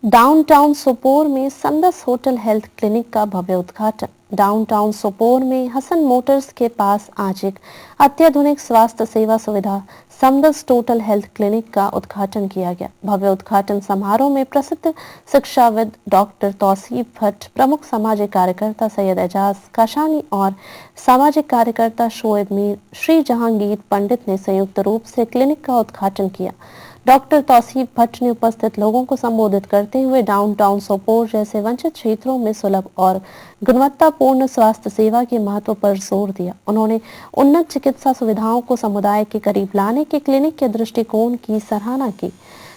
Downtown Sopore में समदस hotel health clinic का भव्य उद्घाटन। डाउनटाउन सोपोर में हसन मोटर्स के पास आज एक अत्याधुनिक स्वास्थ्य सेवा सुविधा समदस टोटल हेल्थ क्लिनिक का उद्घाटन किया गया। भव्य उद्घाटन समारोह में प्रसिद्ध शिक्षाविद डॉक्टर तौसीफ भट्ट, प्रमुख सामाजिक कार्यकर्ता सैयद एजाज काशानी और सामाजिक कार्यकर्ता शोएब मीर, श्री जहांगीर पंडित ने संयुक्त रूप से क्लिनिक का उद्घाटन किया। डॉक्टर तौसीफ भट्ट ने उपस्थित लोगों को संबोधित करते हुए डाउनटाउन सोपोर जैसे वंचित क्षेत्रों में सुलभ और गुणवत्तापूर्ण स्वास्थ्य सेवा के महत्व पर जोर दिया। उन्होंने उन्नत चिकित्सा सुविधाओं को समुदाय के करीब लाने के क्लिनिक के दृष्टिकोण की सराहना की।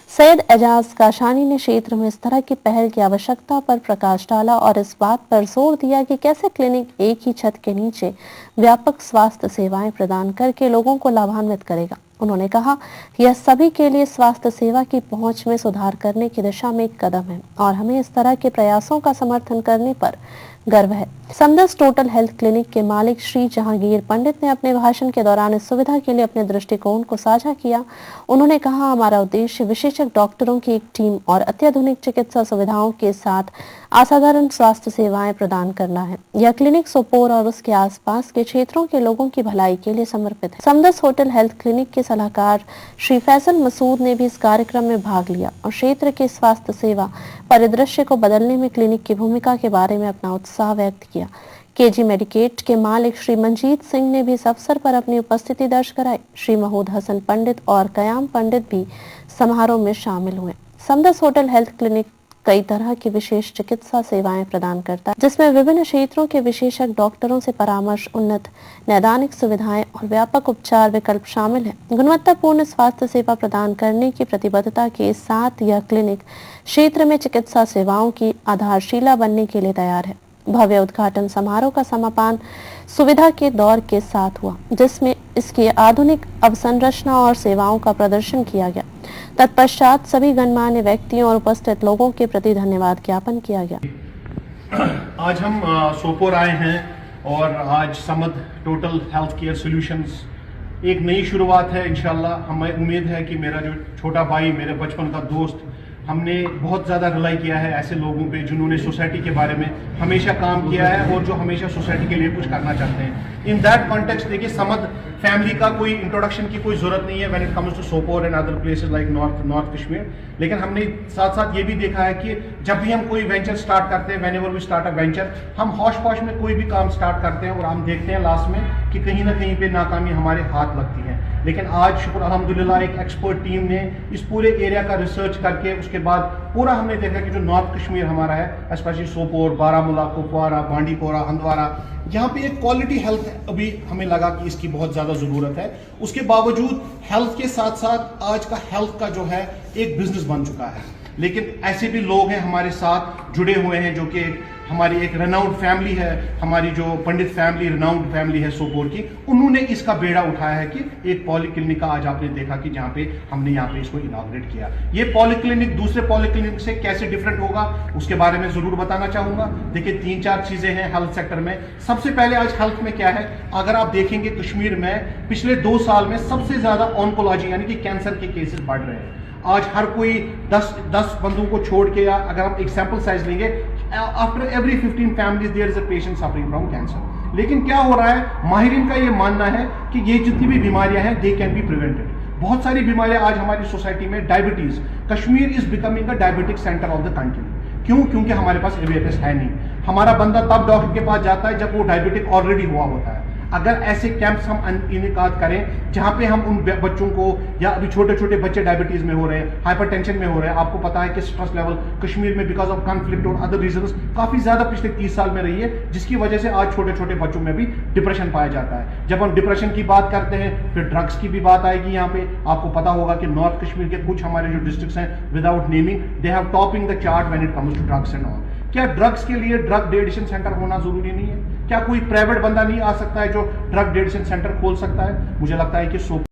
सैयद एजाज काशानी ने क्षेत्र में इस तरह की पहल की आवश्यकता पर प्रकाश डाला और इस बात पर जोर दिया कि कैसे क्लिनिक एक ही छत के नीचे व्यापक स्वास्थ्य सेवाएं प्रदान करके लोगों को लाभान्वित करेगा। उन्होंने कहा कि यह सभी के लिए स्वास्थ्य सेवा की पहुंच में सुधार करने की दिशा में एक कदम है और हमें इस तरह के प्रयासों का समर्थन करने पर गर्व है। समदस टोटल हेल्थ क्लिनिक के मालिक श्री जहांगीर पंडित ने अपने भाषण के दौरान इस सुविधा के लिए अपने दृष्टिकोण को साझा किया। उन्होंने कहा, हमारा उद्देश्य विशेषज्ञ डॉक्टरों की एक टीम और अत्याधुनिक चिकित्सा सुविधाओं के साथ असाधारण स्वास्थ्य सेवाएं प्रदान करना है। यह क्लिनिक सोपोर और उसके आसपास के क्षेत्रों के लोगों की भलाई के लिए समर्पित है। समदस होटल हेल्थ क्लिनिक के सलाहकार श्री फैसल मसूद ने भी इस कार्यक्रम में भाग लिया और क्षेत्र के स्वास्थ्य सेवा परिदृश्य को बदलने में क्लिनिक की भूमिका के बारे में अपना उत्साह व्यक्त किया। केजी मेडिकेट के मालिक श्री मंजीत सिंह ने भी इस अवसर पर अपनी उपस्थिति दर्ज कराई। श्री महूद हसन पंडित और कयाम पंडित भी समारोह में शामिल हुए। समदस होटल हेल्थ क्लिनिक कई तरह की विशेष चिकित्सा सेवाएं प्रदान करता है, जिसमें विभिन्न क्षेत्रों के विशेषज्ञ डॉक्टरों से परामर्श, उन्नत नैदानिक सुविधाएं और व्यापक उपचार विकल्प शामिल है। गुणवत्तापूर्ण स्वास्थ्य सेवा प्रदान करने की प्रतिबद्धता के साथ यह क्लिनिक क्षेत्र में चिकित्सा सेवाओं की आधारशिला बनने के लिए तैयार है। भव्य उद्घाटन समारोह का समापन सुविधा के दौर के साथ हुआ, जिसमें इसकी आधुनिक अवसंरचना और सेवाओं का प्रदर्शन किया गया। तत्पश्चात सभी गणमान्य व्यक्तियों और उपस्थित लोगों के प्रति धन्यवाद ज्ञापन किया गया। आज हम सोपोर आए हैं और आज Samad total health care solutions एक नई शुरुआत है। इंशाल्लाह हमें उम्मीद है कि मेरा जो छोटा भाई, मेरे बचपन का दोस्त, हमने बहुत ज़्यादा रिलाई किया है ऐसे लोगों पे जिन्होंने सोसाइटी के बारे में हमेशा काम किया है और जो हमेशा सोसाइटी के लिए कुछ करना चाहते हैं। इन दैट कॉन्टेक्स्ट देखिए, समद फैमिली का कोई इंट्रोडक्शन की कोई ज़रूरत नहीं है when it comes to Sopore and other places like north Kashmir. लेकिन हमने साथ साथ ये भी देखा है कि जब भी हम कोई वेंचर स्टार्ट करते हैं, whenever we start a venture, हम हौश पौश में कोई भी काम स्टार्ट करते हैं और हम देखते हैं लास्ट में कि कहीं ना कहीं पे नाकामी हमारे हाथ लगती है। लेकिन आज शुक्र अल्हम्दुलिल्लाह एक एक्सपर्ट टीम ने इस पूरे एरिया का रिसर्च करके उसके बाद पूरा हमने देखा कि जो नॉर्थ कश्मीर हमारा है, स्पेशली सोपोर, बारामूला, कुपवारा, बांडीपोरा, हंदवारा, यहाँ पे एक क्वालिटी हेल्थ अभी हमें लगा कि इसकी बहुत ज़्यादा ज़रूरत है। उसके बावजूद हेल्थ के साथ साथ आज का हेल्थ का जो है एक बिजनेस बन चुका है। लेकिन ऐसे भी लोग हैं हमारे साथ जुड़े हुए हैं जो कि हमारी एक रेनाउंड फैमिली है, हमारी जो पंडित फैमिली रेनाउंड फैमिली है सोपोर की, उन्होंने इसका बेड़ा उठाया है कि एक पॉलीक्लिनिक का आज आपने देखा कि जहाँ पे हमने यहाँ पे इसको इनॉग्रेट किया। ये पॉलीक्लिनिक दूसरे पॉलीक्लिनिक से कैसे डिफरेंट होगा उसके बारे में जरूर बताना चाहूंगा। देखिए, 3-4 चीजें हैं हेल्थ सेक्टर में। सबसे पहले आज हेल्थ में क्या है, अगर आप देखेंगे कश्मीर में पिछले 2 साल में सबसे ज्यादा ऑन्कोलॉजी यानी कि कैंसर के केसेस बढ़ रहे हैं। आज हर कोई 10 बंदों को छोड़ के, या अगर हम एग्जाम्पल साइज लेंगे, after every 15 families there is a patient suffering from cancer. लेकिन क्या हो रहा है, माहिरीन का ये मानना है कि ये जितनी भी बीमारियां हैं दे कैन बी प्रिवेंटेड। बहुत सारी बीमारियां आज हमारी सोसाइटी में, diabetes, Kashmir is becoming a diabetic centre of the country. क्यों? क्योंकि हमारे पास अवेयरनेस है नहीं। हमारा बंदा तब डॉक्टर के पास जाता है जब वो डायबिटिक ऑलरेडी हुआ होता है। अगर ऐसे कैंप्स हम इनेकाद करें जहां पे हम उन बच्चों को, या अभी छोटे छोटे बच्चे डायबिटीज में हो रहे हैं, हाइपरटेंशन में हो रहे हैं, आपको पता है कि स्ट्रेस लेवल कश्मीर में बिकॉज ऑफ कॉन्फ्लिक्ट और अदर रीजंस काफी ज्यादा पिछले 30 साल में रही है, जिसकी वजह से आज छोटे छोटे बच्चों में भी डिप्रेशन पाया जाता है। जब हम डिप्रेशन की बात करते हैं फिर ड्रग्स की भी बात आएगी। यहाँ पे आपको पता होगा कि नॉर्थ कश्मीर के कुछ हमारे जो डिस्ट्रिक्ट्स हैं, without naming, they have topping the chart when it comes to drugs and all. क्या ड्रग्स के लिए ड्रग डिएडिक्शन सेंटर होना जरूरी नहीं है? क्या कोई प्राइवेट बंदा नहीं आ सकता है जो ड्रग डिएडिक्शन सेंटर खोल सकता है? मुझे लगता है कि